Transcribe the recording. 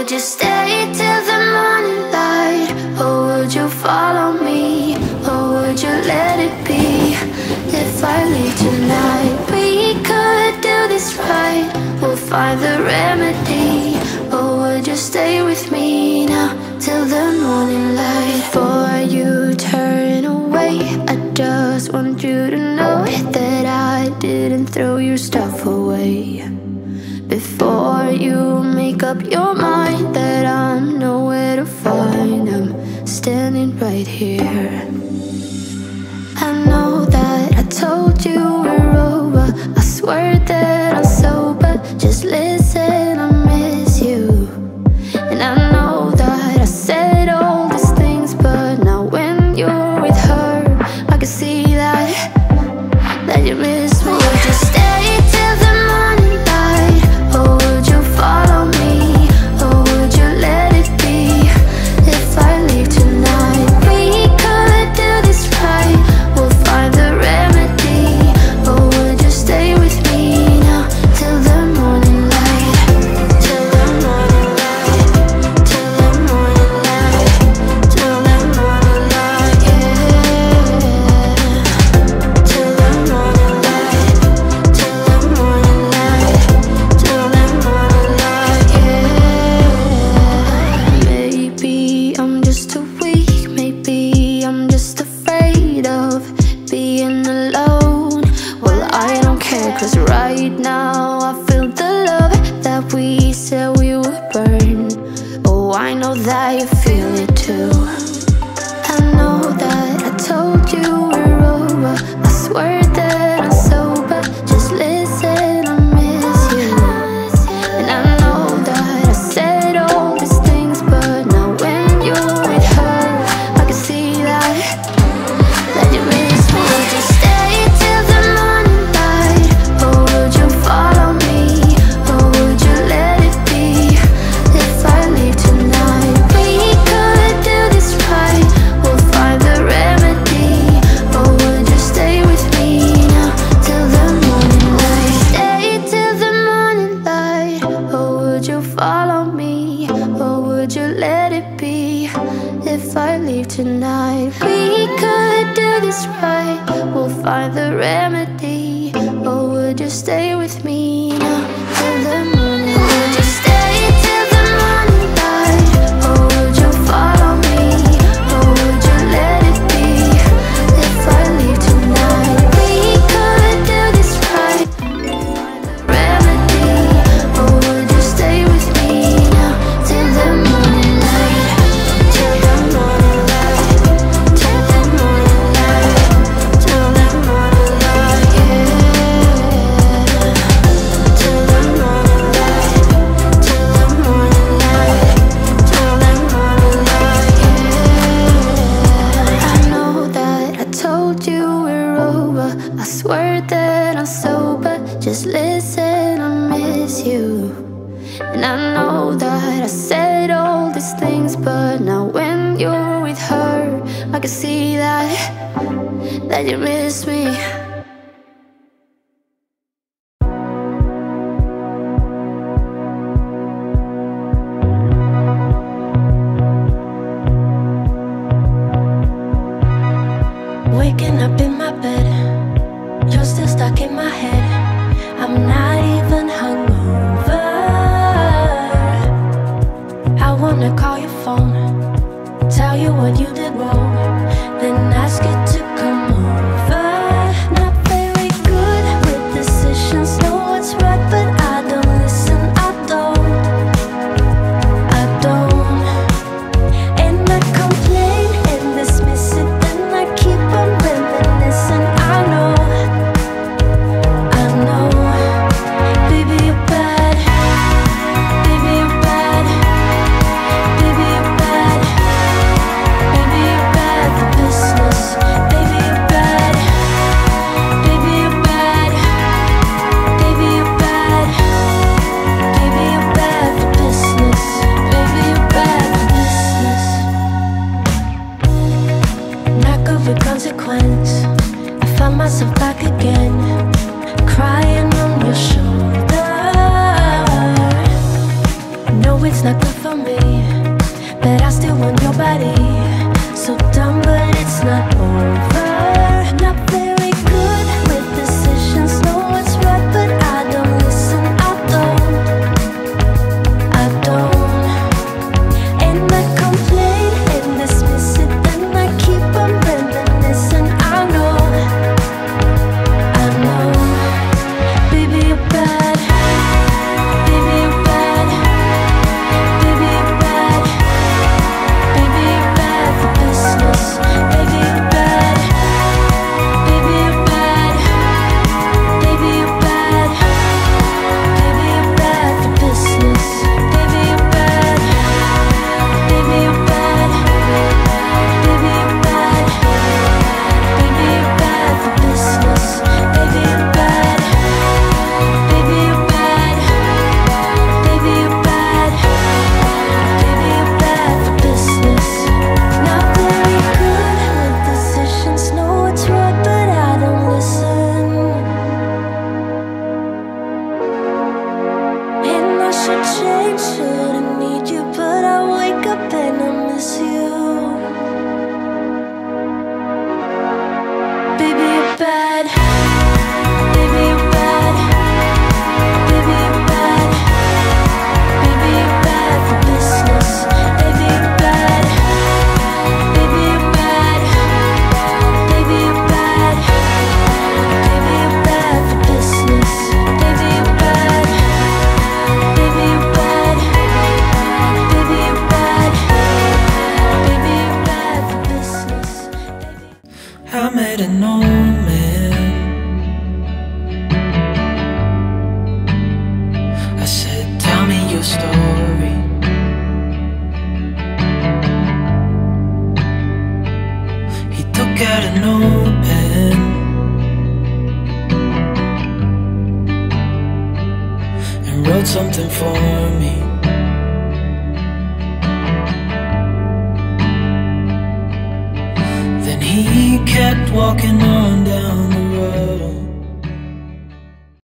would you stay till the morning light? Or would you follow me? Or would you let it be? If I leave tonight, we could do this right. We'll find the remedy. Or would you stay with me now till the morning light? Before you turn away, I just want you to know that I didn't throw your stuff away. Before you make up your mind that I'm nowhere to find, I'm standing right here. I know that I told you we're over, I swear that I'm sober. Just listen, I miss you. And I know that I said all these things, but now when you're with her, I can see that you miss me. Would you stay till the morning light? Or would you follow me? Or would you let it be? If I leave tonight, we could do this right. We'll find the remedy. Or would you stay with me now till the morning light? Till the morning light. Till the morning light. Till the morning light, yeah. Till the morning light. Till the morning light. Till the morning light, yeah. Maybe I'm just too weak. Maybe I'm just afraid of being alone. Well, I don't care, 'cause right now I feel the love that we said we would burn. Oh, I know that you feel it too. I know that I told you we're over, I swear that I'm sober. Just listen, I miss you. And I know that I said all these things, but now when you're with her, I can see that you miss me. Would you stay till the morning light? Or would you follow me? Or would you let it be? If I leave tonight, we could do this right. We'll find the remedy. Or would you stay with me now till the morning light? Stay till the morning light. Or would you follow me? Or would you let it be? If I leave tonight, we could do this right. We'll find the remedy. Or would you stay with me now till the morning light? Would you stay till the morning light? Or would you follow me? Or would you let it be? If I leave tonight, we could do this right. Remedy. Or would you stay with me now till the morning light? Till the morning light. Till the morning light. Till the morning light, yeah. Till the morning light. Till the morning light. Till the morning light, yeah. I know that I told you we're over, I swear that I'm sober. Just listen, I miss you. And I know that I said all these things, but now when you're with her, I can see that you miss me. Waking up in my bed, you're still stuck in my head. I'm not even hungover. I wanna call your phone, tell you what you did wrong, then ask you to come over. Not very good with decisions, know what's right, but I don't listen, I don't. And I complain and dismiss it, then I keep on reminiscing. I know, baby you're bad, baby you're bad, baby you're bad, baby good for me, but I still want your body. So dumb, but it's not over. Not very good with decisions, know what's right, but I don't listen. I don't. And I complain and dismiss it, and I keep on reminiscing. I know, baby you're bad, baby you're bad, baby you're bad, baby you're bad for business, baby you're bad, baby you're bad, baby you're bad, baby you're bad for business, baby you're bad, baby you're bad, baby you're bad, baby you're bad for business, baby you're bad, baby you're bad, baby you're bad, baby you're bad for business. Not very good with decisions, know what's right, but I don't listen. And I should change, shouldn't need you, but I wake up and I miss you. Baby you're bad, baby you're bad, baby you're bad, baby you're bad for business, baby you're bad, baby you're bad, baby you're bad, baby you're bad for business, baby you're bad, baby you're bad, baby you're bad, baby you're bad for business, baby. I met an old man. I said, tell me your story. He took out an old pen and wrote something for me. Then he kept walking on down the road.